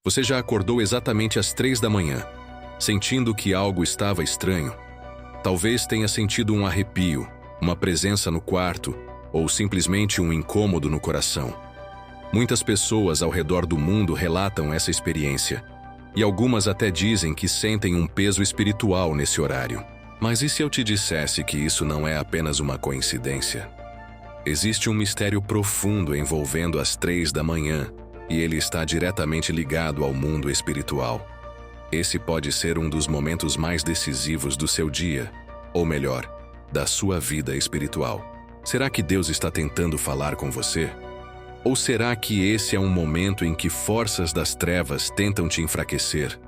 Você já acordou exatamente às 3 da manhã, sentindo que algo estava estranho? Talvez tenha sentido um arrepio, uma presença no quarto ou simplesmente um incômodo no coração. Muitas pessoas ao redor do mundo relatam essa experiência, e algumas até dizem que sentem um peso espiritual nesse horário. Mas e se eu te dissesse que isso não é apenas uma coincidência? Existe um mistério profundo envolvendo as 3 da manhã, e ele está diretamente ligado ao mundo espiritual. Esse pode ser um dos momentos mais decisivos do seu dia, ou melhor, da sua vida espiritual. Será que Deus está tentando falar com você? Ou será que esse é um momento em que forças das trevas tentam te enfraquecer?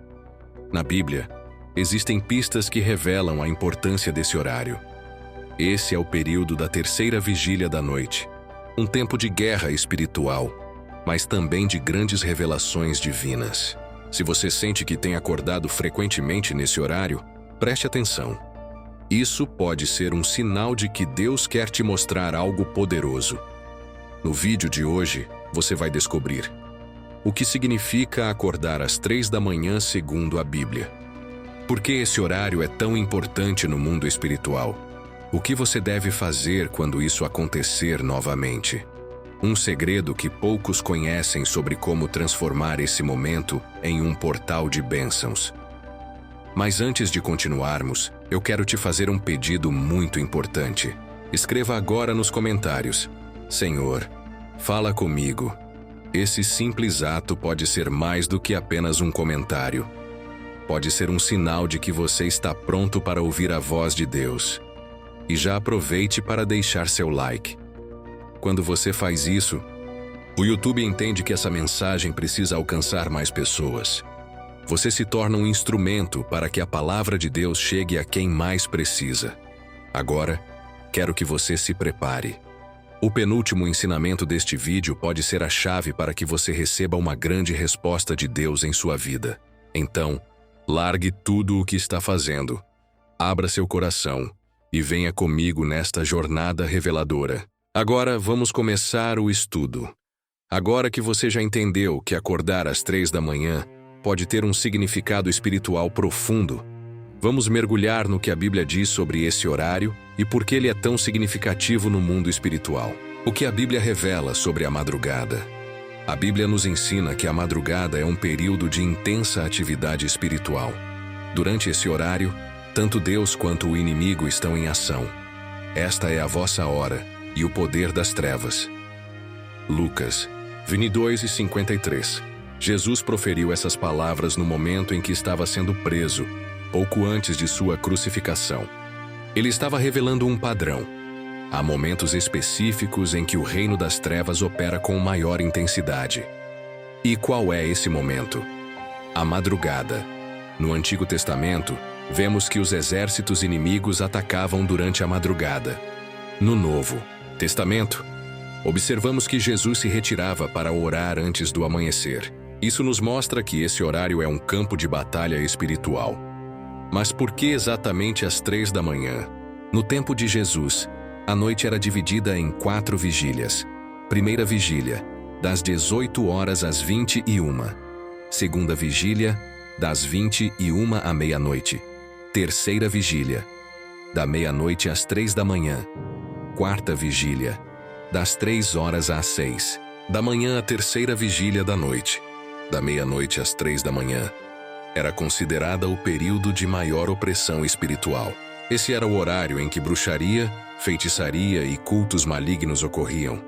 Na Bíblia, existem pistas que revelam a importância desse horário. Esse é o período da terceira vigília da noite, um tempo de guerra espiritual, mas também de grandes revelações divinas. Se você sente que tem acordado frequentemente nesse horário, preste atenção. Isso pode ser um sinal de que Deus quer te mostrar algo poderoso. No vídeo de hoje, você vai descobrir o que significa acordar às 3 da manhã segundo a Bíblia. Por que esse horário é tão importante no mundo espiritual? O que você deve fazer quando isso acontecer novamente? Um segredo que poucos conhecem sobre como transformar esse momento em um portal de bênçãos. Mas antes de continuarmos, eu quero te fazer um pedido muito importante. Escreva agora nos comentários: Senhor, fala comigo. Esse simples ato pode ser mais do que apenas um comentário. Pode ser um sinal de que você está pronto para ouvir a voz de Deus. E já aproveite para deixar seu like. Quando você faz isso, o YouTube entende que essa mensagem precisa alcançar mais pessoas. Você se torna um instrumento para que a palavra de Deus chegue a quem mais precisa. Agora, quero que você se prepare. O penúltimo ensinamento deste vídeo pode ser a chave para que você receba uma grande resposta de Deus em sua vida. Então, largue tudo o que está fazendo, abra seu coração e venha comigo nesta jornada reveladora. Agora vamos começar o estudo. Agora que você já entendeu que acordar às 3 da manhã pode ter um significado espiritual profundo, vamos mergulhar no que a Bíblia diz sobre esse horário e por que ele é tão significativo no mundo espiritual. O que a Bíblia revela sobre a madrugada? A Bíblia nos ensina que a madrugada é um período de intensa atividade espiritual. Durante esse horário, tanto Deus quanto o inimigo estão em ação. Esta é a vossa hora e o poder das trevas. Lucas 22:53. Jesus proferiu essas palavras no momento em que estava sendo preso, pouco antes de sua crucificação. Ele estava revelando um padrão. Há momentos específicos em que o reino das trevas opera com maior intensidade. E qual é esse momento? A madrugada. No Antigo Testamento, vemos que os exércitos inimigos atacavam durante a madrugada. No Novo Testamento, observamos que Jesus se retirava para orar antes do amanhecer. Isso nos mostra que esse horário é um campo de batalha espiritual. Mas por que exatamente às 3 da manhã? No tempo de Jesus, a noite era dividida em 4 vigílias. Primeira vigília, das 18 horas às 21. Segunda vigília, das 21 à meia-noite. Terceira vigília, da meia-noite às 3 da manhã. Quarta vigília, das 3 horas às 6 da manhã. A terceira vigília da noite, da meia-noite às 3 da manhã, era considerada o período de maior opressão espiritual. Esse era o horário em que bruxaria, feitiçaria e cultos malignos ocorriam,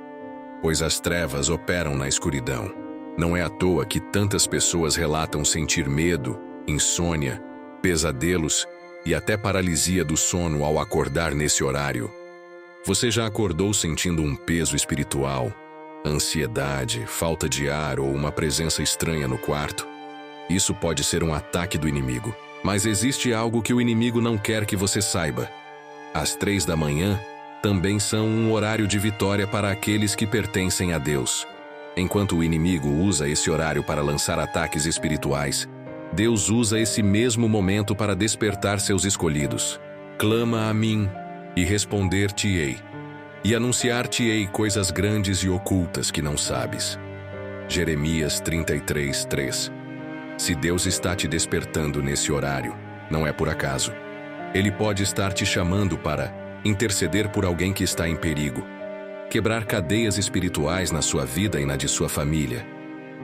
pois as trevas operam na escuridão. Não é à toa que tantas pessoas relatam sentir medo, insônia, pesadelos e até paralisia do sono ao acordar nesse horário. Você já acordou sentindo um peso espiritual, ansiedade, falta de ar ou uma presença estranha no quarto? Isso pode ser um ataque do inimigo. Mas existe algo que o inimigo não quer que você saiba. As 3 da manhã também são um horário de vitória para aqueles que pertencem a Deus. Enquanto o inimigo usa esse horário para lançar ataques espirituais, Deus usa esse mesmo momento para despertar seus escolhidos. Clama a mim, e responder-te-ei, e anunciar-te-ei coisas grandes e ocultas que não sabes. Jeremias 33:3. Se Deus está te despertando nesse horário, não é por acaso. Ele pode estar te chamando para interceder por alguém que está em perigo, quebrar cadeias espirituais na sua vida e na de sua família,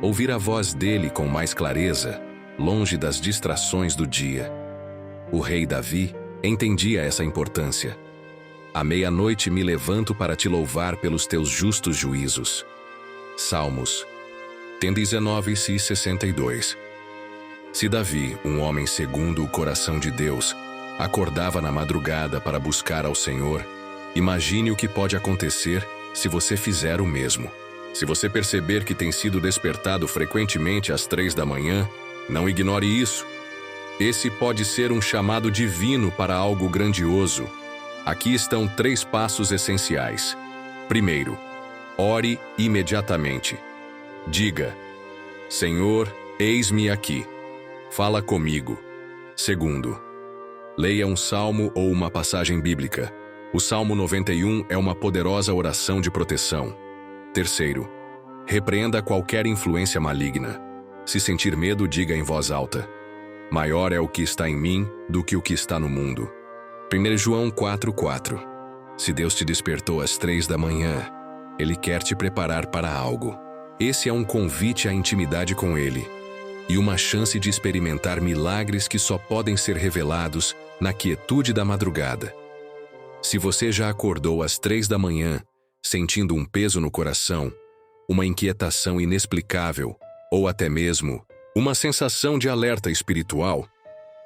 ouvir a voz dele com mais clareza, longe das distrações do dia. O rei Davi entendia essa importância. À meia-noite me levanto para te louvar pelos teus justos juízos. Salmos 19:62. Se Davi, um homem segundo o coração de Deus, acordava na madrugada para buscar ao Senhor, imagine o que pode acontecer se você fizer o mesmo. Se você perceber que tem sido despertado frequentemente às 3 da manhã, não ignore isso. Esse pode ser um chamado divino para algo grandioso. Aqui estão 3 passos essenciais. Primeiro, ore imediatamente. Diga: Senhor, eis-me aqui. Fala comigo. Segundo, leia um salmo ou uma passagem bíblica. O Salmo 91 é uma poderosa oração de proteção. Terceiro, repreenda qualquer influência maligna. Se sentir medo, diga em voz alta: maior é o que está em mim do que o que está no mundo. 1 João 4:4. Se Deus te despertou às 3 da manhã, Ele quer te preparar para algo. Esse é um convite à intimidade com Ele e uma chance de experimentar milagres que só podem ser revelados na quietude da madrugada. Se você já acordou às 3 da manhã, sentindo um peso no coração, uma inquietação inexplicável, ou até mesmo uma sensação de alerta espiritual,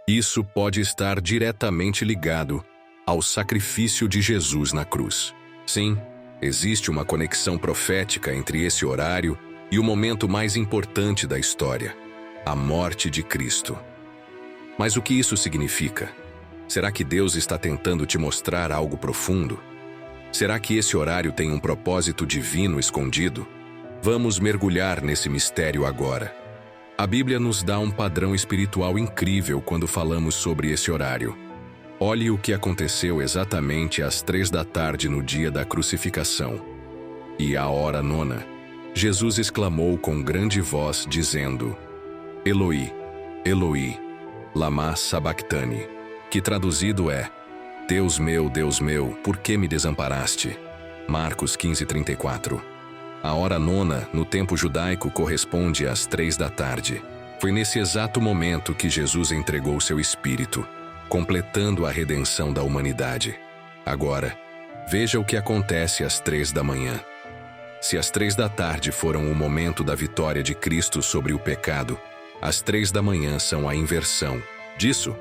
isso pode estar diretamente ligado ao sacrifício de Jesus na cruz. Sim, existe uma conexão profética entre esse horário e o momento mais importante da história, a morte de Cristo. Mas o que isso significa? Será que Deus está tentando te mostrar algo profundo? Será que esse horário tem um propósito divino escondido? Vamos mergulhar nesse mistério agora. A Bíblia nos dá um padrão espiritual incrível quando falamos sobre esse horário. Olhe o que aconteceu exatamente às 3 da tarde no dia da crucificação. E à hora 9, Jesus exclamou com grande voz, dizendo: Eloi, Eloi, lama sabachthani, que traduzido é: Deus meu, por que me desamparaste? Marcos 15:34. A hora 9, no tempo judaico, corresponde às 3 da tarde. Foi nesse exato momento que Jesus entregou seu espírito, completando a redenção da humanidade. Agora, veja o que acontece às 3 da manhã. Se as 3 da tarde foram o momento da vitória de Cristo sobre o pecado, as 3 da manhã são a inversão disso.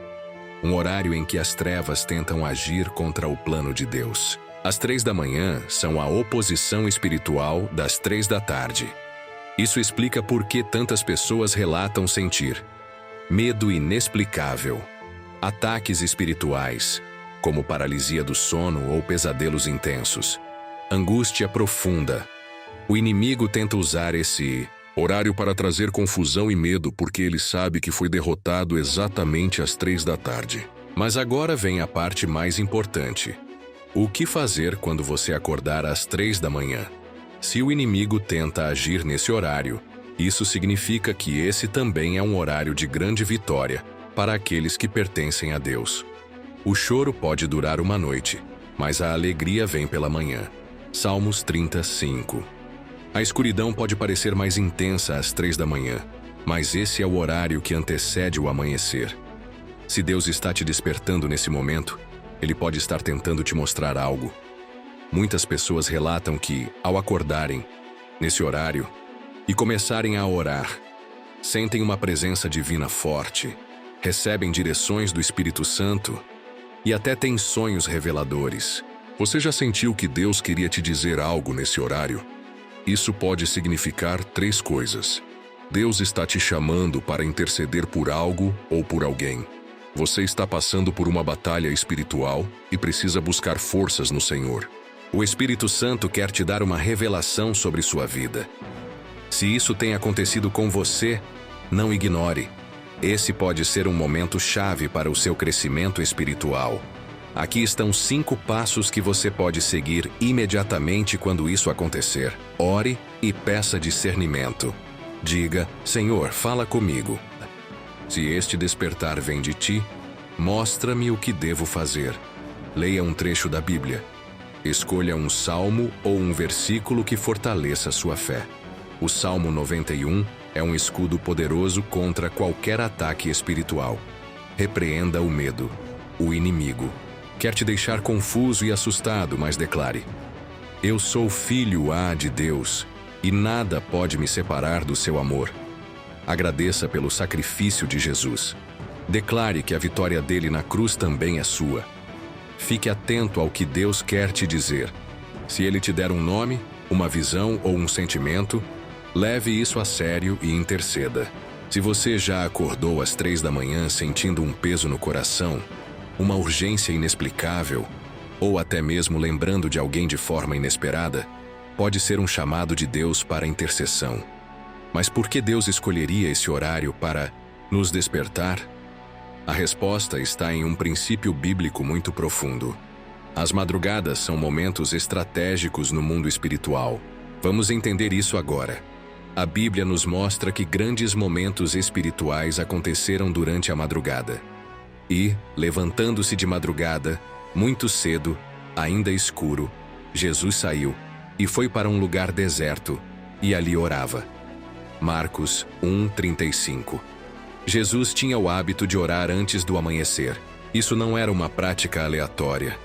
Um horário em que as trevas tentam agir contra o plano de Deus. As 3 da manhã são a oposição espiritual das 3 da tarde. Isso explica por que tantas pessoas relatam sentir medo inexplicável, ataques espirituais, como paralisia do sono ou pesadelos intensos, angústia profunda. O inimigo tenta usar esse horário para trazer confusão e medo porque ele sabe que foi derrotado exatamente às 3 da tarde. Mas agora vem a parte mais importante. O que fazer quando você acordar às 3 da manhã? Se o inimigo tenta agir nesse horário, isso significa que esse também é um horário de grande vitória para aqueles que pertencem a Deus. O choro pode durar uma noite, mas a alegria vem pela manhã. Salmos 35. A escuridão pode parecer mais intensa às 3 da manhã, mas esse é o horário que antecede o amanhecer. Se Deus está te despertando nesse momento, Ele pode estar tentando te mostrar algo. Muitas pessoas relatam que, ao acordarem, nesse horário, e começarem a orar, sentem uma presença divina forte, recebem direções do Espírito Santo e até têm sonhos reveladores. Você já sentiu que Deus queria te dizer algo nesse horário? Isso pode significar 3 coisas. Deus está te chamando para interceder por algo ou por alguém. Você está passando por uma batalha espiritual e precisa buscar forças no Senhor. O Espírito Santo quer te dar uma revelação sobre sua vida. Se isso tem acontecido com você, não ignore. Esse pode ser um momento chave para o seu crescimento espiritual. Aqui estão 5 passos que você pode seguir imediatamente quando isso acontecer. Ore e peça discernimento. Diga: Senhor, fala comigo. Se este despertar vem de ti, mostra-me o que devo fazer. Leia um trecho da Bíblia. Escolha um salmo ou um versículo que fortaleça sua fé. O Salmo 91 é um escudo poderoso contra qualquer ataque espiritual. Repreenda o medo, o inimigo. Quer te deixar confuso e assustado, mas declare: eu sou filho de Deus, e nada pode me separar do seu amor. Agradeça pelo sacrifício de Jesus. Declare que a vitória dele na cruz também é sua. Fique atento ao que Deus quer te dizer. Se ele te der um nome, uma visão ou um sentimento, leve isso a sério e interceda. Se você já acordou às 3 da manhã sentindo um peso no coração, uma urgência inexplicável, ou até mesmo lembrando de alguém de forma inesperada, pode ser um chamado de Deus para a intercessão. Mas por que Deus escolheria esse horário para nos despertar? A resposta está em um princípio bíblico muito profundo. As madrugadas são momentos estratégicos no mundo espiritual. Vamos entender isso agora. A Bíblia nos mostra que grandes momentos espirituais aconteceram durante a madrugada. E, levantando-se de madrugada, muito cedo, ainda escuro, Jesus saiu e foi para um lugar deserto, e ali orava. Marcos 1:35. Jesus tinha o hábito de orar antes do amanhecer. Isso não era uma prática aleatória.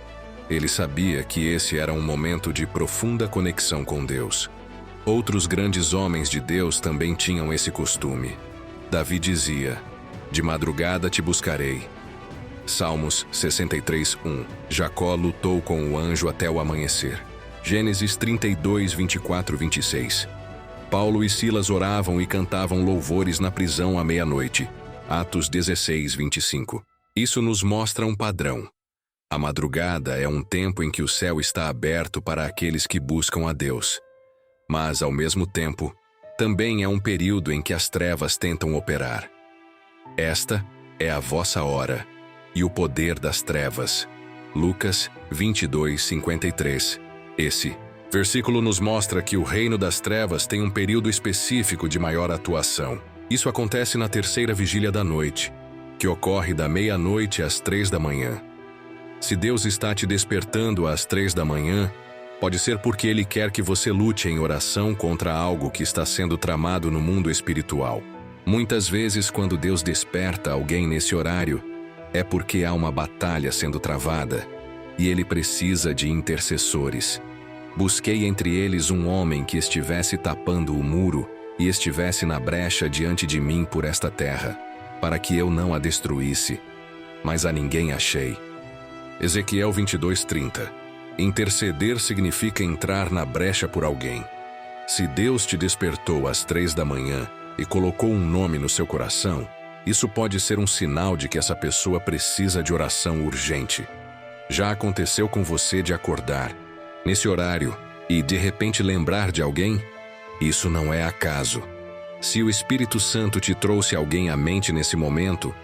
Ele sabia que esse era um momento de profunda conexão com Deus. Outros grandes homens de Deus também tinham esse costume. Davi dizia: de madrugada te buscarei. Salmos 63:1. Jacó lutou com o anjo até o amanhecer. Gênesis 32:24-26. Paulo e Silas oravam e cantavam louvores na prisão à meia-noite. Atos 16:25. Isso nos mostra um padrão. A madrugada é um tempo em que o céu está aberto para aqueles que buscam a Deus. Mas, ao mesmo tempo, também é um período em que as trevas tentam operar. Esta é a vossa hora e o poder das trevas. Lucas 22:53. Esse versículo nos mostra que o reino das trevas tem um período específico de maior atuação. Isso acontece na terceira vigília da noite, que ocorre da meia-noite às 3 da manhã. Se Deus está te despertando às 3 da manhã, pode ser porque Ele quer que você lute em oração contra algo que está sendo tramado no mundo espiritual. Muitas vezes, quando Deus desperta alguém nesse horário, é porque há uma batalha sendo travada e Ele precisa de intercessores. Busquei entre eles um homem que estivesse tapando o muro e estivesse na brecha diante de mim por esta terra, para que eu não a destruísse, mas a ninguém achei. Ezequiel 22:30. Interceder significa entrar na brecha por alguém. Se Deus te despertou às 3 da manhã e colocou um nome no seu coração, isso pode ser um sinal de que essa pessoa precisa de oração urgente. Já aconteceu com você de acordar nesse horário e de repente lembrar de alguém? Isso não é acaso. Se o Espírito Santo te trouxe alguém à mente nesse momento,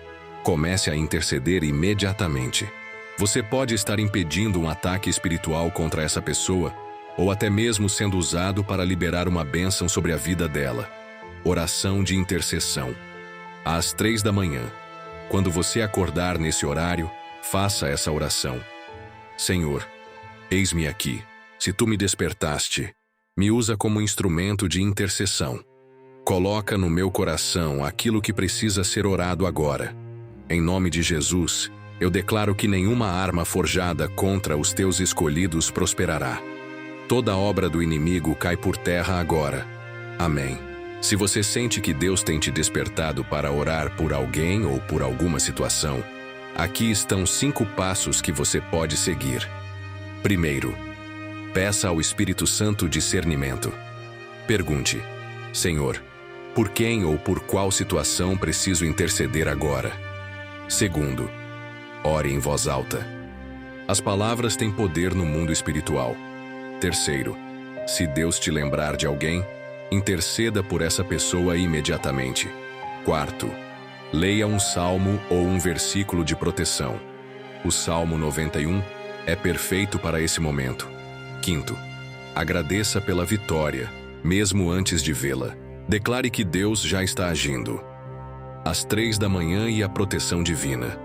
comece a interceder imediatamente. Você pode estar impedindo um ataque espiritual contra essa pessoa, ou até mesmo sendo usado para liberar uma bênção sobre a vida dela. Oração de intercessão. Às 3 da manhã, quando você acordar nesse horário, faça essa oração. Senhor, eis-me aqui. Se tu me despertaste, me usa como instrumento de intercessão. Coloca no meu coração aquilo que precisa ser orado agora. Em nome de Jesus, eu declaro que nenhuma arma forjada contra os teus escolhidos prosperará. Toda obra do inimigo cai por terra agora. Amém. Se você sente que Deus tem te despertado para orar por alguém ou por alguma situação, aqui estão 5 passos que você pode seguir. Primeiro, peça ao Espírito Santo discernimento. Pergunte: Senhor, por quem ou por qual situação preciso interceder agora? Segundo, ore em voz alta. As palavras têm poder no mundo espiritual. Terceiro, se Deus te lembrar de alguém, interceda por essa pessoa imediatamente. Quarto, leia um salmo ou um versículo de proteção. O Salmo 91 é perfeito para esse momento. Quinto, agradeça pela vitória, mesmo antes de vê-la. Declare que Deus já está agindo. às 3 da manhã e a proteção divina.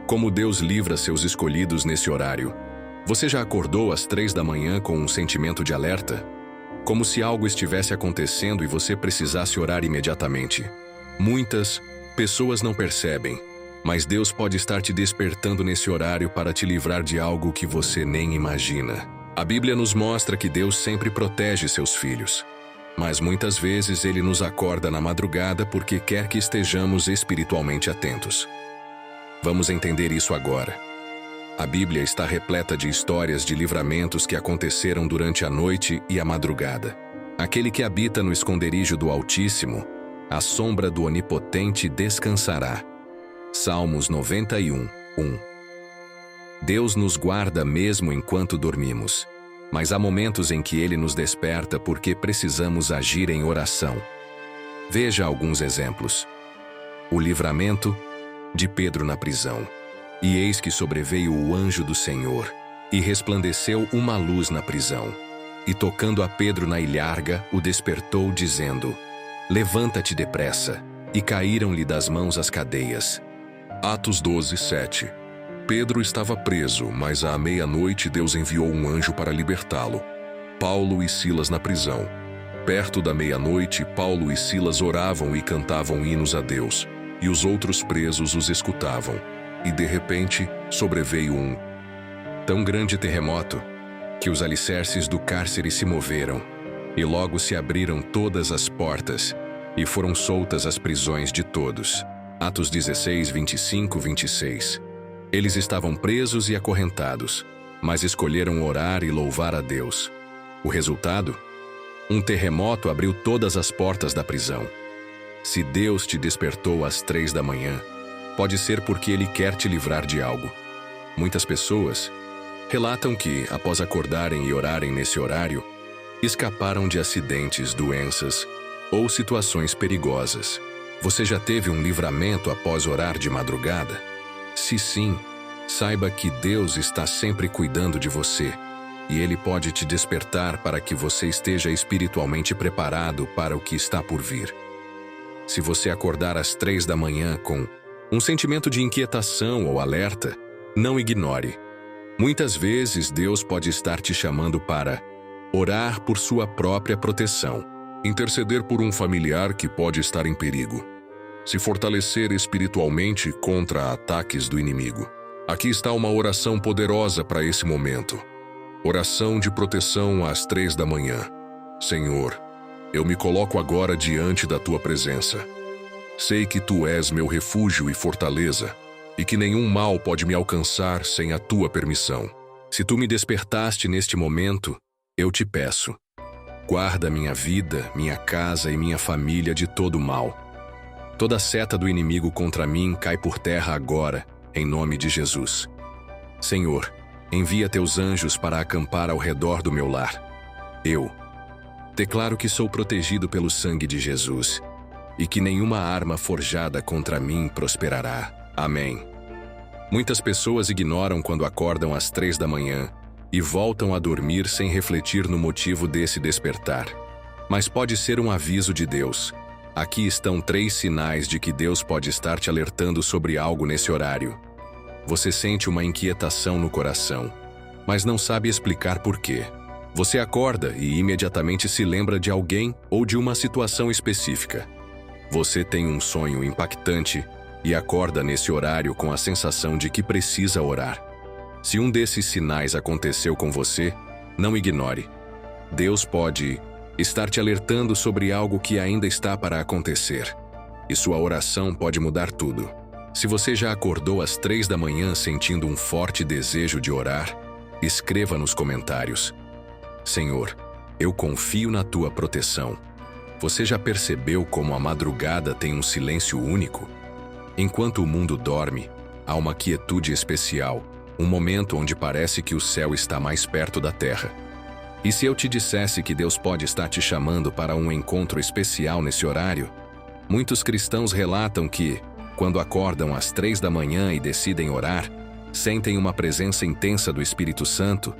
Como Deus livra seus escolhidos nesse horário? Você já acordou às 3 da manhã com um sentimento de alerta? Como se algo estivesse acontecendo e você precisasse orar imediatamente. Muitas pessoas não percebem, mas Deus pode estar te despertando nesse horário para te livrar de algo que você nem imagina. A Bíblia nos mostra que Deus sempre protege seus filhos. Mas muitas vezes Ele nos acorda na madrugada porque quer que estejamos espiritualmente atentos. Vamos entender isso agora. A Bíblia está repleta de histórias de livramentos que aconteceram durante a noite e a madrugada. Aquele que habita no esconderijo do Altíssimo, à sombra do Onipotente descansará. Salmos 91, 1. Deus nos guarda mesmo enquanto dormimos, mas há momentos em que Ele nos desperta porque precisamos agir em oração. Veja alguns exemplos. O livramento de Pedro na prisão. E eis que sobreveio o anjo do Senhor, e resplandeceu uma luz na prisão. E tocando a Pedro na ilharga, o despertou, dizendo: Levanta-te depressa. E caíram-lhe das mãos as cadeias. Atos 12, 7. Pedro estava preso, mas à meia-noite Deus enviou um anjo para libertá-lo. Paulo e Silas na prisão. Perto da meia-noite, Paulo e Silas oravam e cantavam hinos a Deus, e os outros presos os escutavam. E de repente, sobreveio um tão grande terremoto, que os alicerces do cárcere se moveram, e logo se abriram todas as portas, e foram soltas as prisões de todos. Atos 16, 25, 26. Eles estavam presos e acorrentados, mas escolheram orar e louvar a Deus. O resultado? Um terremoto abriu todas as portas da prisão. Se Deus te despertou às 3 da manhã, pode ser porque Ele quer te livrar de algo. Muitas pessoas relatam que, após acordarem e orarem nesse horário, escaparam de acidentes, doenças ou situações perigosas. Você já teve um livramento após orar de madrugada? Se sim, saiba que Deus está sempre cuidando de você, e Ele pode te despertar para que você esteja espiritualmente preparado para o que está por vir. Se você acordar às 3 da manhã com um sentimento de inquietação ou alerta, não ignore. Muitas vezes Deus pode estar te chamando para orar por sua própria proteção, interceder por um familiar que pode estar em perigo, se fortalecer espiritualmente contra ataques do inimigo. Aqui está uma oração poderosa para esse momento. Oração de proteção às 3 da manhã. Senhor, eu me coloco agora diante da Tua presença. Sei que Tu és meu refúgio e fortaleza, e que nenhum mal pode me alcançar sem a Tua permissão. Se Tu me despertaste neste momento, eu te peço, guarda minha vida, minha casa e minha família de todo mal. Toda seta do inimigo contra mim cai por terra agora, em nome de Jesus. Senhor, envia Teus anjos para acampar ao redor do meu lar. Eu declaro que sou protegido pelo sangue de Jesus e que nenhuma arma forjada contra mim prosperará. Amém. Muitas pessoas ignoram quando acordam às 3 da manhã e voltam a dormir sem refletir no motivo desse despertar. Mas pode ser um aviso de Deus. Aqui estão 3 sinais de que Deus pode estar te alertando sobre algo nesse horário. Você sente uma inquietação no coração, mas não sabe explicar por quê. Você acorda e imediatamente se lembra de alguém ou de uma situação específica. Você tem um sonho impactante e acorda nesse horário com a sensação de que precisa orar. Se um desses sinais aconteceu com você, não ignore. Deus pode estar te alertando sobre algo que ainda está para acontecer, e sua oração pode mudar tudo. Se você já acordou às 3 da manhã sentindo um forte desejo de orar, escreva nos comentários: Senhor, eu confio na Tua proteção. Você já percebeu como a madrugada tem um silêncio único? Enquanto o mundo dorme, há uma quietude especial, um momento onde parece que o céu está mais perto da terra. E se eu te dissesse que Deus pode estar te chamando para um encontro especial nesse horário? Muitos cristãos relatam que, quando acordam às 3 da manhã e decidem orar, sentem uma presença intensa do Espírito Santo,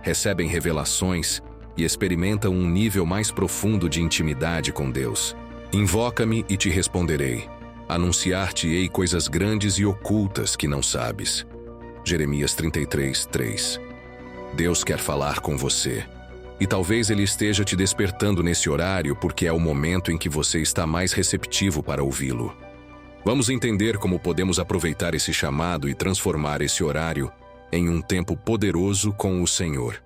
recebem revelações e experimentam um nível mais profundo de intimidade com Deus. Invoca-me e te responderei. Anunciar-te-ei coisas grandes e ocultas que não sabes. Jeremias 33, 3. Deus quer falar com você. E talvez Ele esteja te despertando nesse horário porque é o momento em que você está mais receptivo para ouvi-lo. Vamos entender como podemos aproveitar esse chamado e transformar esse horário em um tempo poderoso com o Senhor.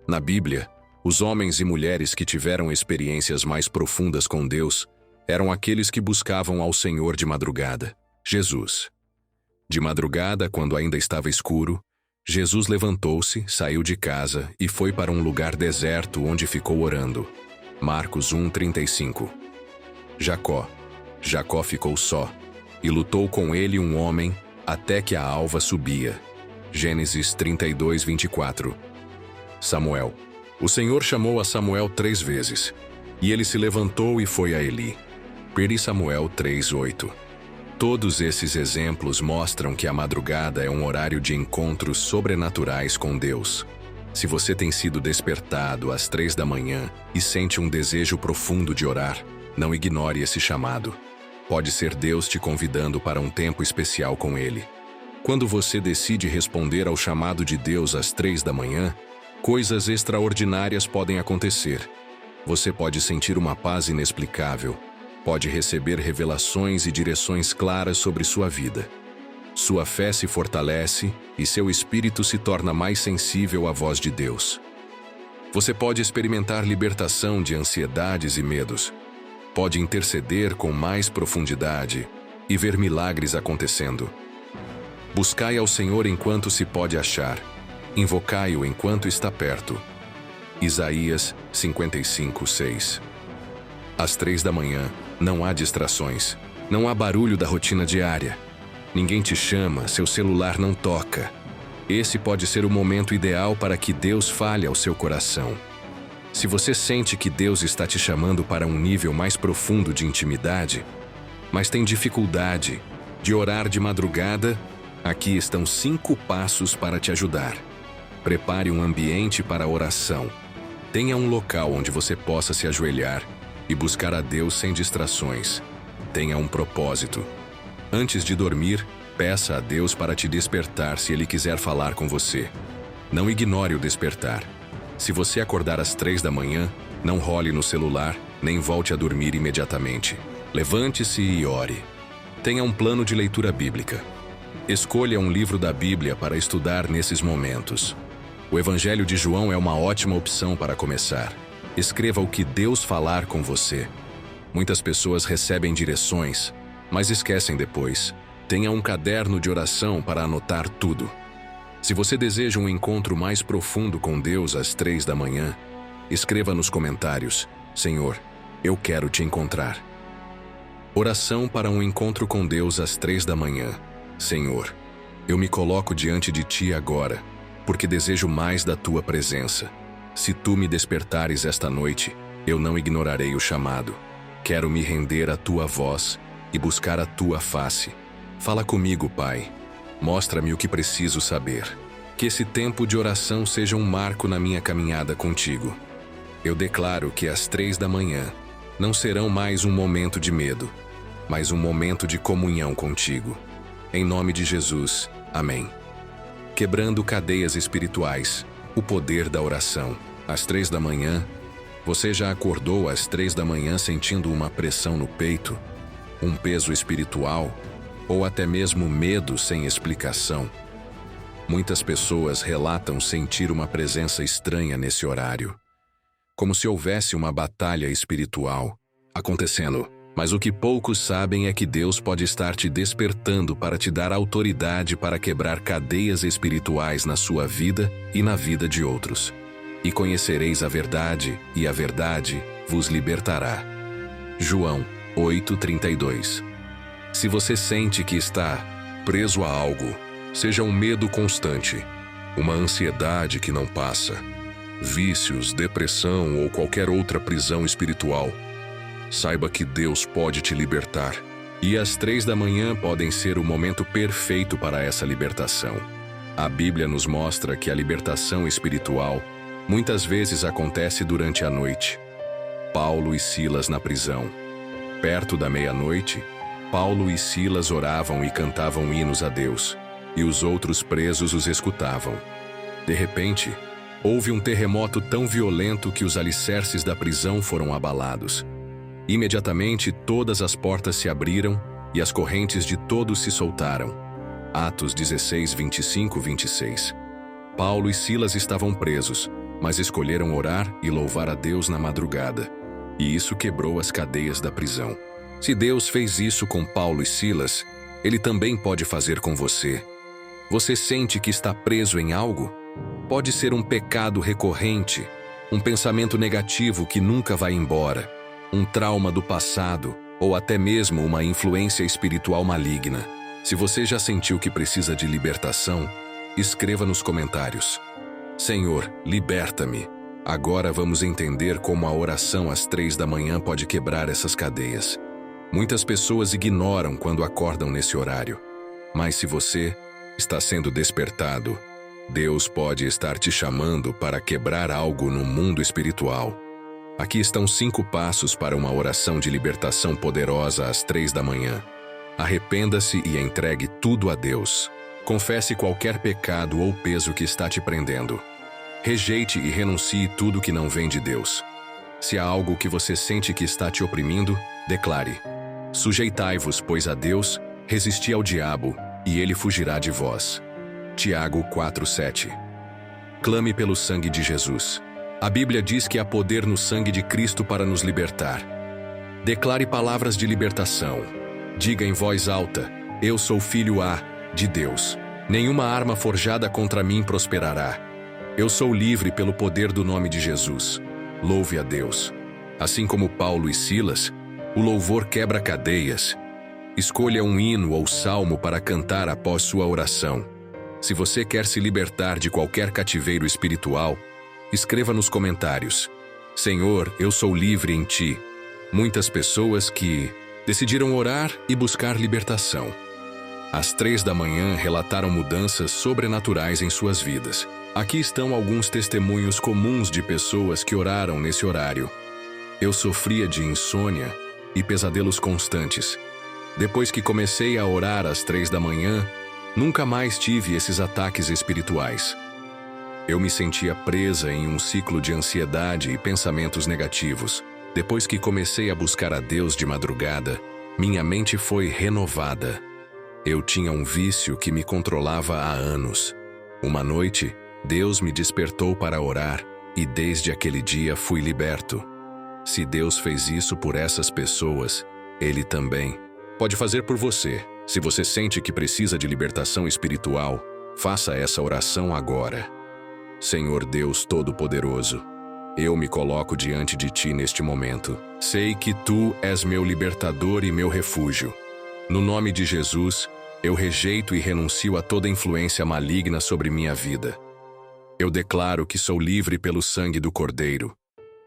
Na Bíblia, os homens e mulheres que tiveram experiências mais profundas com Deus eram aqueles que buscavam ao Senhor de madrugada. Jesus. De madrugada, quando ainda estava escuro, Jesus levantou-se, saiu de casa e foi para um lugar deserto onde ficou orando. Marcos 1:35. Jacó ficou só, e lutou com ele um homem até que a alva subia. Gênesis 32:24. Samuel. O Senhor chamou a Samuel 3 vezes, e ele se levantou e foi a Eli. 1 Samuel 3:8. Todos esses exemplos mostram que a madrugada é um horário de encontros sobrenaturais com Deus. Se você tem sido despertado às 3 da manhã e sente um desejo profundo de orar, não ignore esse chamado. Pode ser Deus te convidando para um tempo especial com Ele. Quando você decide responder ao chamado de Deus às 3 da manhã, coisas extraordinárias podem acontecer. Você pode sentir uma paz inexplicável, pode receber revelações e direções claras sobre sua vida. Sua fé se fortalece e seu espírito se torna mais sensível à voz de Deus. Você pode experimentar libertação de ansiedades e medos. Pode interceder com mais profundidade e ver milagres acontecendo. Buscai ao Senhor enquanto se pode achar. Invocai-o enquanto está perto. Isaías 55:6. Às 3 da manhã, não há distrações. Não há barulho da rotina diária. Ninguém te chama, seu celular não toca. Esse pode ser o momento ideal para que Deus fale ao seu coração. Se você sente que Deus está te chamando para um nível mais profundo de intimidade, mas tem dificuldade de orar de madrugada, aqui estão 5 passos para te ajudar. Prepare um ambiente para a oração. Tenha um local onde você possa se ajoelhar e buscar a Deus sem distrações. Tenha um propósito. Antes de dormir, peça a Deus para te despertar se Ele quiser falar com você. Não ignore o despertar. Se você acordar às 3 da manhã, não role no celular, nem volte a dormir imediatamente. Levante-se e ore. Tenha um plano de leitura bíblica. Escolha um livro da Bíblia para estudar nesses momentos. O Evangelho de João é uma ótima opção para começar. Escreva o que Deus falar com você. Muitas pessoas recebem direções, mas esquecem depois. Tenha um caderno de oração para anotar tudo. Se você deseja um encontro mais profundo com Deus às 3 da manhã, escreva nos comentários: Senhor, eu quero te encontrar. Oração para um encontro com Deus às 3 da manhã. Senhor, eu me coloco diante de Ti agora, porque desejo mais da Tua presença. Se Tu me despertares esta noite, eu não ignorarei o chamado. Quero me render à Tua voz e buscar a Tua face. Fala comigo, Pai. Mostra-me o que preciso saber. Que esse tempo de oração seja um marco na minha caminhada contigo. Eu declaro que às 3 da manhã não serão mais um momento de medo, mas um momento de comunhão contigo. Em nome de Jesus, amém. Quebrando cadeias espirituais, o poder da oração. Às 3 da manhã, você já acordou às 3 da manhã sentindo uma pressão no peito, um peso espiritual, ou até mesmo medo sem explicação? Muitas pessoas relatam sentir uma presença estranha nesse horário, como se houvesse uma batalha espiritual acontecendo. Mas o que poucos sabem é que Deus pode estar te despertando para te dar autoridade para quebrar cadeias espirituais na sua vida e na vida de outros. E conhecereis a verdade, e a verdade vos libertará. João 8:32. Se você sente que está preso a algo, seja um medo constante, uma ansiedade que não passa, vícios, depressão ou qualquer outra prisão espiritual, saiba que Deus pode te libertar. E às 3 da manhã podem ser o momento perfeito para essa libertação. A Bíblia nos mostra que a libertação espiritual muitas vezes acontece durante a noite. Paulo e Silas na prisão. Perto da meia-noite, Paulo e Silas oravam e cantavam hinos a Deus, e os outros presos os escutavam. De repente, houve um terremoto tão violento que os alicerces da prisão foram abalados. Imediatamente, todas as portas se abriram e as correntes de todos se soltaram. Atos 16, 25, 26. Paulo e Silas estavam presos, mas escolheram orar e louvar a Deus na madrugada. E isso quebrou as cadeias da prisão. Se Deus fez isso com Paulo e Silas, Ele também pode fazer com você. Você sente que está preso em algo? Pode ser um pecado recorrente, um pensamento negativo que nunca vai embora, um trauma do passado ou até mesmo uma influência espiritual maligna. Se você já sentiu que precisa de libertação, escreva nos comentários: Senhor, liberta-me. Agora vamos entender como a oração às 3 da manhã pode quebrar essas cadeias. Muitas pessoas ignoram quando acordam nesse horário. Mas se você está sendo despertado, Deus pode estar te chamando para quebrar algo no mundo espiritual. Aqui estão 5 passos para uma oração de libertação poderosa às 3 da manhã. Arrependa-se e entregue tudo a Deus. Confesse qualquer pecado ou peso que está te prendendo. Rejeite e renuncie tudo que não vem de Deus. Se há algo que você sente que está te oprimindo, declare: Sujeitai-vos, pois, a Deus, resisti ao diabo, e ele fugirá de vós. Tiago 4:7. Clame pelo sangue de Jesus. A Bíblia diz que há poder no sangue de Cristo para nos libertar. Declare palavras de libertação. Diga em voz alta: Eu sou filho de Deus. Nenhuma arma forjada contra mim prosperará. Eu sou livre pelo poder do nome de Jesus. Louve a Deus. Assim como Paulo e Silas, o louvor quebra cadeias. Escolha um hino ou salmo para cantar após sua oração. Se você quer se libertar de qualquer cativeiro espiritual, escreva nos comentários: Senhor, eu sou livre em Ti. Muitas pessoas que decidiram orar e buscar libertação. Às 3 da manhã relataram mudanças sobrenaturais em suas vidas. Aqui estão alguns testemunhos comuns de pessoas que oraram nesse horário. Eu sofria de insônia e pesadelos constantes. Depois que comecei a orar às 3 da manhã, nunca mais tive esses ataques espirituais. Eu me sentia presa em um ciclo de ansiedade e pensamentos negativos. Depois que comecei a buscar a Deus de madrugada, minha mente foi renovada. Eu tinha um vício que me controlava há anos. Uma noite, Deus me despertou para orar e desde aquele dia fui liberto. Se Deus fez isso por essas pessoas, Ele também pode fazer por você. Se você sente que precisa de libertação espiritual, faça essa oração agora. Senhor Deus Todo-Poderoso, eu me coloco diante de Ti neste momento. Sei que Tu és meu libertador e meu refúgio. No nome de Jesus, eu rejeito e renuncio a toda influência maligna sobre minha vida. Eu declaro que sou livre pelo sangue do Cordeiro.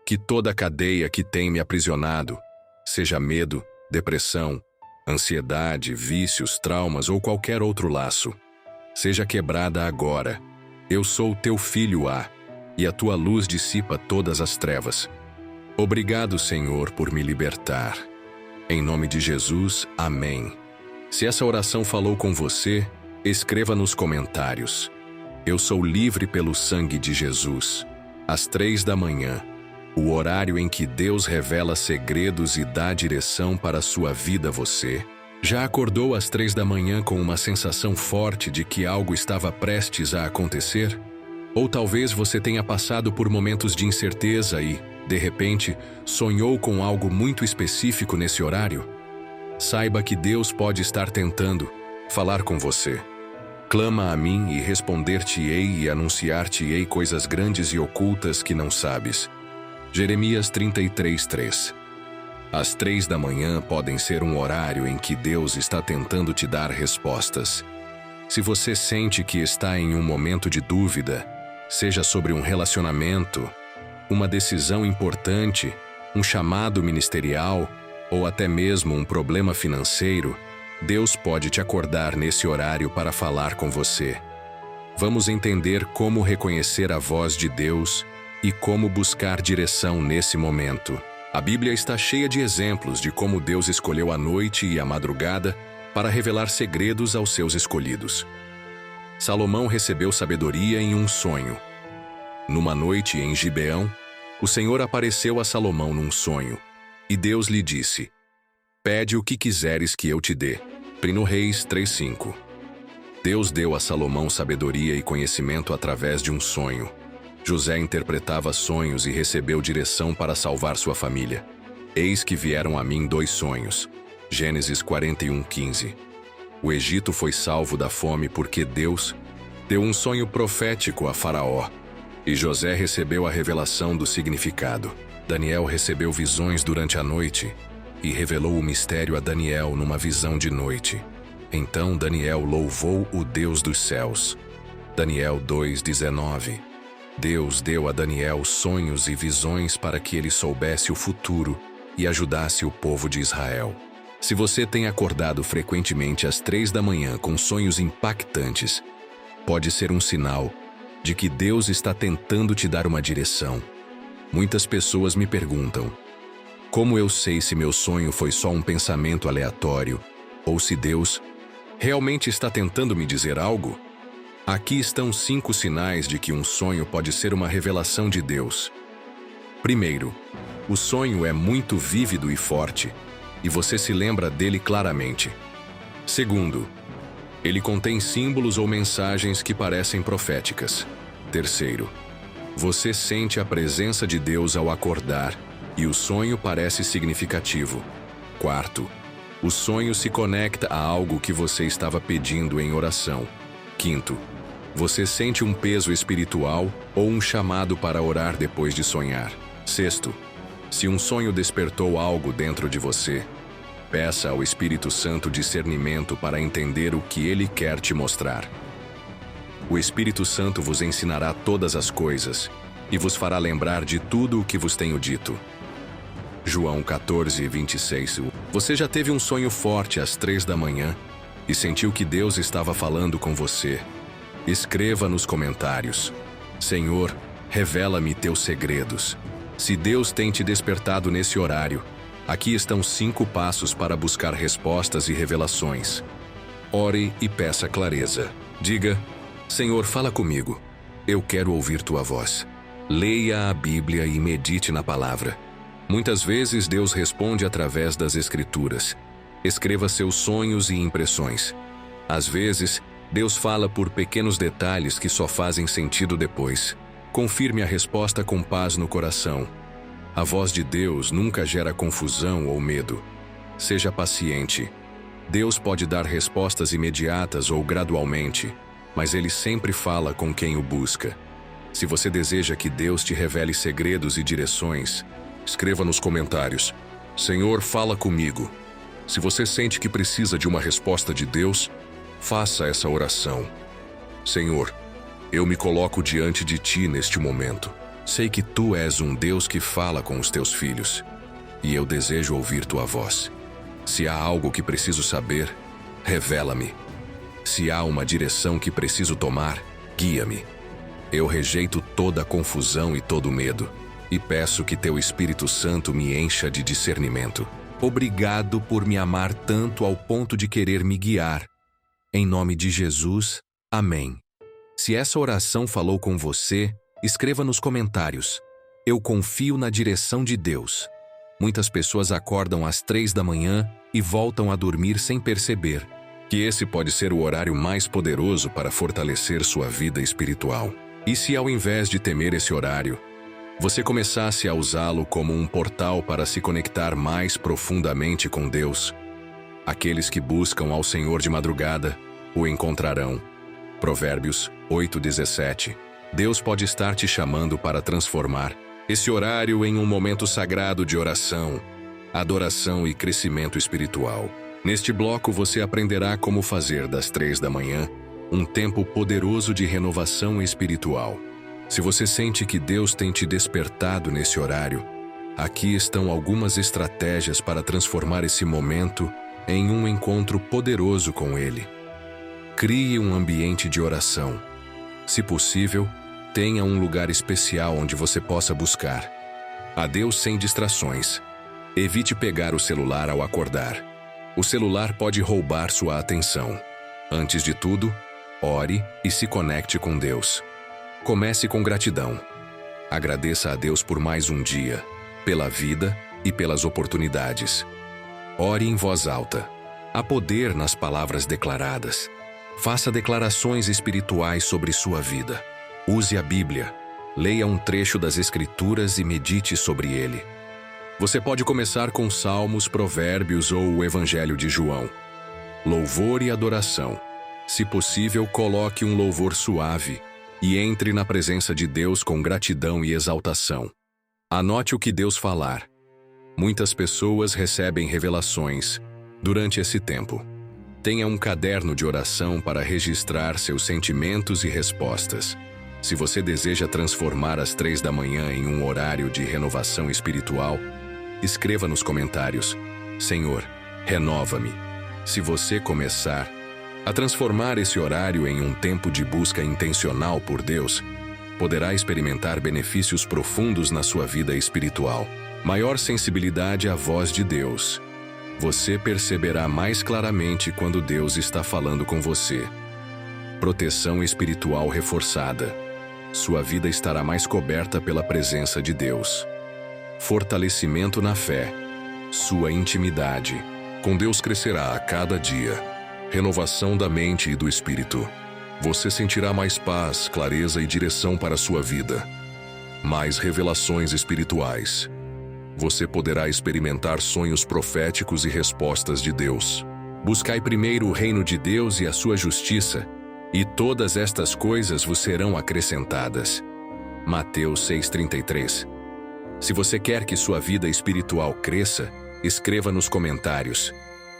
Que toda cadeia que tem me aprisionado, seja medo, depressão, ansiedade, vícios, traumas ou qualquer outro laço, seja quebrada agora. Eu sou Teu filho e a Tua luz dissipa todas as trevas. Obrigado, Senhor, por me libertar. Em nome de Jesus, amém. Se essa oração falou com você, escreva nos comentários: Eu sou livre pelo sangue de Jesus. Às 3 da manhã, o horário em que Deus revela segredos e dá direção para a sua vida. Você já acordou às 3 da manhã com uma sensação forte de que algo estava prestes a acontecer? Ou talvez você tenha passado por momentos de incerteza e, de repente, sonhou com algo muito específico nesse horário? Saiba que Deus pode estar tentando falar com você. Clama a mim e responder-te-ei e anunciar-te-ei coisas grandes e ocultas que não sabes. Jeremias 33:3. Às 3 da manhã podem ser um horário em que Deus está tentando te dar respostas. Se você sente que está em um momento de dúvida, seja sobre um relacionamento, uma decisão importante, um chamado ministerial ou até mesmo um problema financeiro, Deus pode te acordar nesse horário para falar com você. Vamos entender como reconhecer a voz de Deus e como buscar direção nesse momento. A Bíblia está cheia de exemplos de como Deus escolheu a noite e a madrugada para revelar segredos aos seus escolhidos. Salomão recebeu sabedoria em um sonho. Numa noite em Gibeão, o Senhor apareceu a Salomão num sonho, e Deus lhe disse: Pede o que quiseres que eu te dê. 1 Reis 3:5. Deus deu a Salomão sabedoria e conhecimento através de um sonho. José interpretava sonhos e recebeu direção para salvar sua família. Eis que vieram a mim 2 sonhos. Gênesis 41:15. O Egito foi salvo da fome porque Deus deu um sonho profético a Faraó. E José recebeu a revelação do significado. Daniel recebeu visões durante a noite e revelou o mistério a Daniel numa visão de noite. Então Daniel louvou o Deus dos céus. Daniel 2:19. Deus deu a Daniel sonhos e visões para que ele soubesse o futuro e ajudasse o povo de Israel. Se você tem acordado frequentemente às 3 da manhã com sonhos impactantes, pode ser um sinal de que Deus está tentando te dar uma direção. Muitas pessoas me perguntam: como eu sei se meu sonho foi só um pensamento aleatório ou se Deus realmente está tentando me dizer algo? Aqui estão 5 sinais de que um sonho pode ser uma revelação de Deus. Primeiro, o sonho é muito vívido e forte, e você se lembra dele claramente. Segundo, ele contém símbolos ou mensagens que parecem proféticas. Terceiro, você sente a presença de Deus ao acordar, e o sonho parece significativo. Quarto, o sonho se conecta a algo que você estava pedindo em oração. Quinto, você sente um peso espiritual ou um chamado para orar depois de sonhar. Sexto, se um sonho despertou algo dentro de você, peça ao Espírito Santo discernimento para entender o que ele quer te mostrar. O Espírito Santo vos ensinará todas as coisas e vos fará lembrar de tudo o que vos tenho dito. João 14:26. Você já teve um sonho forte às 3 da manhã e sentiu que Deus estava falando com você? Escreva nos comentários: Senhor, revela-me teus segredos. Se Deus tem te despertado nesse horário, aqui estão 5 passos para buscar respostas e revelações. Ore e peça clareza. Diga: Senhor, fala comigo. Eu quero ouvir tua voz. Leia a Bíblia e medite na palavra. Muitas vezes Deus responde através das Escrituras. Escreva seus sonhos e impressões. Às vezes, Deus fala por pequenos detalhes que só fazem sentido depois. Confirme a resposta com paz no coração. A voz de Deus nunca gera confusão ou medo. Seja paciente. Deus pode dar respostas imediatas ou gradualmente, mas Ele sempre fala com quem o busca. Se você deseja que Deus te revele segredos e direções, escreva nos comentários: Senhor, fala comigo. Se você sente que precisa de uma resposta de Deus, faça essa oração. Senhor, eu me coloco diante de Ti neste momento. Sei que Tu és um Deus que fala com os Teus filhos, e eu desejo ouvir Tua voz. Se há algo que preciso saber, revela-me. Se há uma direção que preciso tomar, guia-me. Eu rejeito toda a confusão e todo medo, e peço que Teu Espírito Santo me encha de discernimento. Obrigado por me amar tanto ao ponto de querer me guiar. Em nome de Jesus, amém. Se essa oração falou com você, escreva nos comentários: eu confio na direção de Deus. Muitas pessoas acordam às 3 da manhã e voltam a dormir sem perceber que esse pode ser o horário mais poderoso para fortalecer sua vida espiritual. E se ao invés de temer esse horário, você começasse a usá-lo como um portal para se conectar mais profundamente com Deus? Aqueles que buscam ao Senhor de madrugada o encontrarão. Provérbios 8:17. Deus pode estar te chamando para transformar esse horário em um momento sagrado de oração, adoração e crescimento espiritual. Neste bloco você aprenderá como fazer das 3 da manhã um tempo poderoso de renovação espiritual. Se você sente que Deus tem te despertado nesse horário, aqui estão algumas estratégias para transformar esse momento em um encontro poderoso com Ele. Crie um ambiente de oração. Se possível, tenha um lugar especial onde você possa buscar. Adeus sem distrações. Evite pegar o celular ao acordar. O celular pode roubar sua atenção. Antes de tudo, ore e se conecte com Deus. Comece com gratidão. Agradeça a Deus por mais um dia, pela vida e pelas oportunidades. Ore em voz alta. Há poder nas palavras declaradas. Faça declarações espirituais sobre sua vida. Use a Bíblia. Leia um trecho das Escrituras e medite sobre ele. Você pode começar com Salmos, Provérbios ou o Evangelho de João. Louvor e adoração. Se possível, coloque um louvor suave e entre na presença de Deus com gratidão e exaltação. Anote o que Deus falar. Muitas pessoas recebem revelações durante esse tempo. Tenha um caderno de oração para registrar seus sentimentos e respostas. Se você deseja transformar as 3 da manhã em um horário de renovação espiritual, escreva nos comentários: Senhor, renova-me. Se você começar a transformar esse horário em um tempo de busca intencional por Deus, poderá experimentar benefícios profundos na sua vida espiritual. Maior sensibilidade à voz de Deus. Você perceberá mais claramente quando Deus está falando com você. Proteção espiritual reforçada. Sua vida estará mais coberta pela presença de Deus. Fortalecimento na fé. Sua intimidade com Deus crescerá a cada dia. Renovação da mente e do espírito. Você sentirá mais paz, clareza e direção para a sua vida. Mais revelações espirituais. Você poderá experimentar sonhos proféticos e respostas de Deus. Buscai primeiro o reino de Deus e a sua justiça, e todas estas coisas vos serão acrescentadas. Mateus 6,33. Se você quer que sua vida espiritual cresça, escreva nos comentários: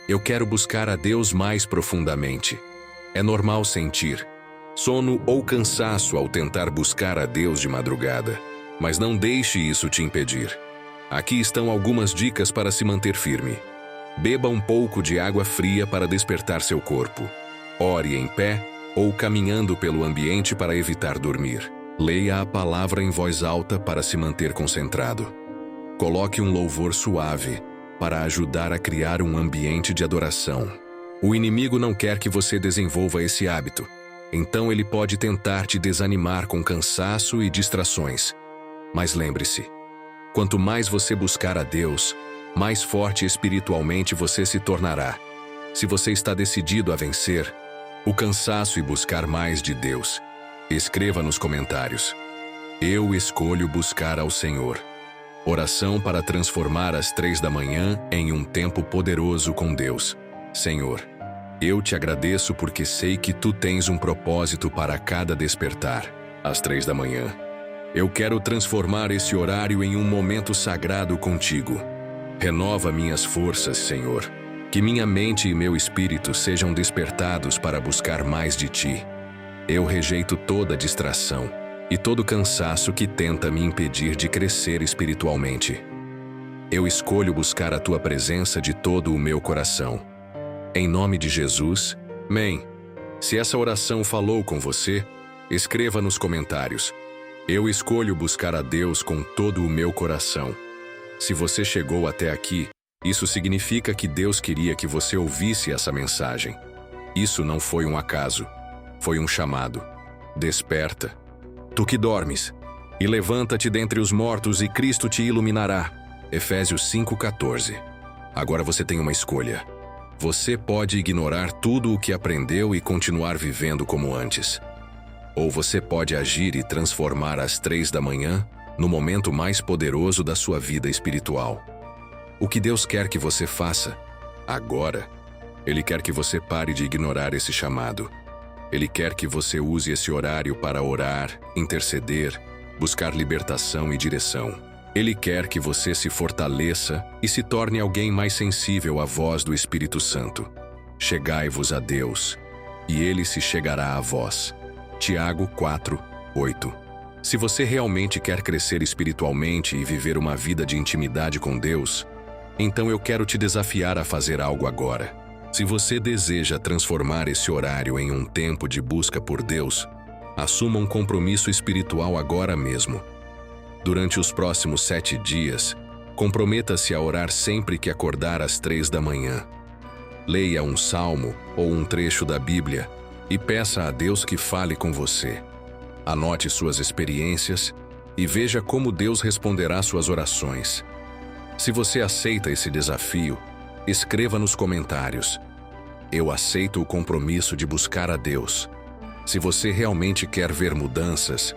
eu quero buscar a Deus mais profundamente. É normal sentir sono ou cansaço ao tentar buscar a Deus de madrugada, mas não deixe isso te impedir. Aqui estão algumas dicas para se manter firme. Beba um pouco de água fria para despertar seu corpo. Ore em pé ou caminhando pelo ambiente para evitar dormir. Leia a palavra em voz alta para se manter concentrado. Coloque um louvor suave para ajudar a criar um ambiente de adoração. O inimigo não quer que você desenvolva esse hábito, então ele pode tentar te desanimar com cansaço e distrações. Mas lembre-se, quanto mais você buscar a Deus, mais forte espiritualmente você se tornará. Se você está decidido a vencer o cansaço e buscar mais de Deus, escreva nos comentários: eu escolho buscar ao Senhor. Oração para transformar as 3 da manhã em um tempo poderoso com Deus. Senhor, eu te agradeço porque sei que tu tens um propósito para cada despertar. Às 3 da manhã. Eu quero transformar esse horário em um momento sagrado contigo. Renova minhas forças, Senhor. Que minha mente e meu espírito sejam despertados para buscar mais de ti. Eu rejeito toda distração e todo cansaço que tenta me impedir de crescer espiritualmente. Eu escolho buscar a tua presença de todo o meu coração. Em nome de Jesus, amém. Se essa oração falou com você, escreva nos comentários: eu escolho buscar a Deus com todo o meu coração. Se você chegou até aqui, isso significa que Deus queria que você ouvisse essa mensagem. Isso não foi um acaso, foi um chamado. Desperta, tu que dormes, e levanta-te dentre os mortos e Cristo te iluminará. Efésios 5,14. Agora você tem uma escolha. Você pode ignorar tudo o que aprendeu e continuar vivendo como antes. Ou você pode agir e transformar as 3 da manhã no momento mais poderoso da sua vida espiritual. O que Deus quer que você faça agora? Ele quer que você pare de ignorar esse chamado. Ele quer que você use esse horário para orar, interceder, buscar libertação e direção. Ele quer que você se fortaleça e se torne alguém mais sensível à voz do Espírito Santo. Chegai-vos a Deus, e Ele se chegará a vós. Tiago 4:8. Se você realmente quer crescer espiritualmente e viver uma vida de intimidade com Deus, então eu quero te desafiar a fazer algo agora. Se você deseja transformar esse horário em um tempo de busca por Deus, assuma um compromisso espiritual agora mesmo. Durante os próximos 7 dias, comprometa-se a orar sempre que acordar às 3 da manhã. Leia um salmo ou um trecho da Bíblia e peça a Deus que fale com você. Anote suas experiências e veja como Deus responderá suas orações. Se você aceita esse desafio, escreva nos comentários: "Eu aceito o compromisso de buscar a Deus." Se você realmente quer ver mudanças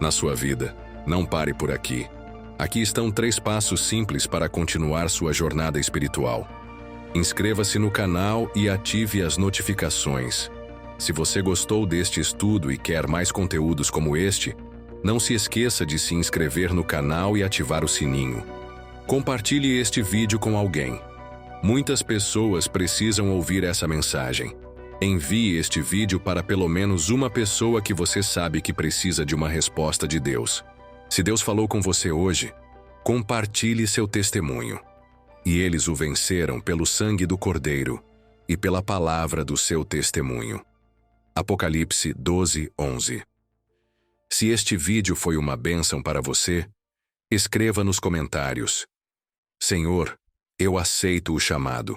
na sua vida, não pare por aqui. Aqui estão 3 passos simples para continuar sua jornada espiritual. Inscreva-se no canal e ative as notificações. Se você gostou deste estudo e quer mais conteúdos como este, não se esqueça de se inscrever no canal e ativar o sininho. Compartilhe este vídeo com alguém. Muitas pessoas precisam ouvir essa mensagem. Envie este vídeo para pelo menos uma pessoa que você sabe que precisa de uma resposta de Deus. Se Deus falou com você hoje, compartilhe seu testemunho. E eles o venceram pelo sangue do Cordeiro e pela palavra do seu testemunho. Apocalipse 12:11. Se este vídeo foi uma bênção para você, escreva nos comentários: "Senhor, eu aceito o chamado."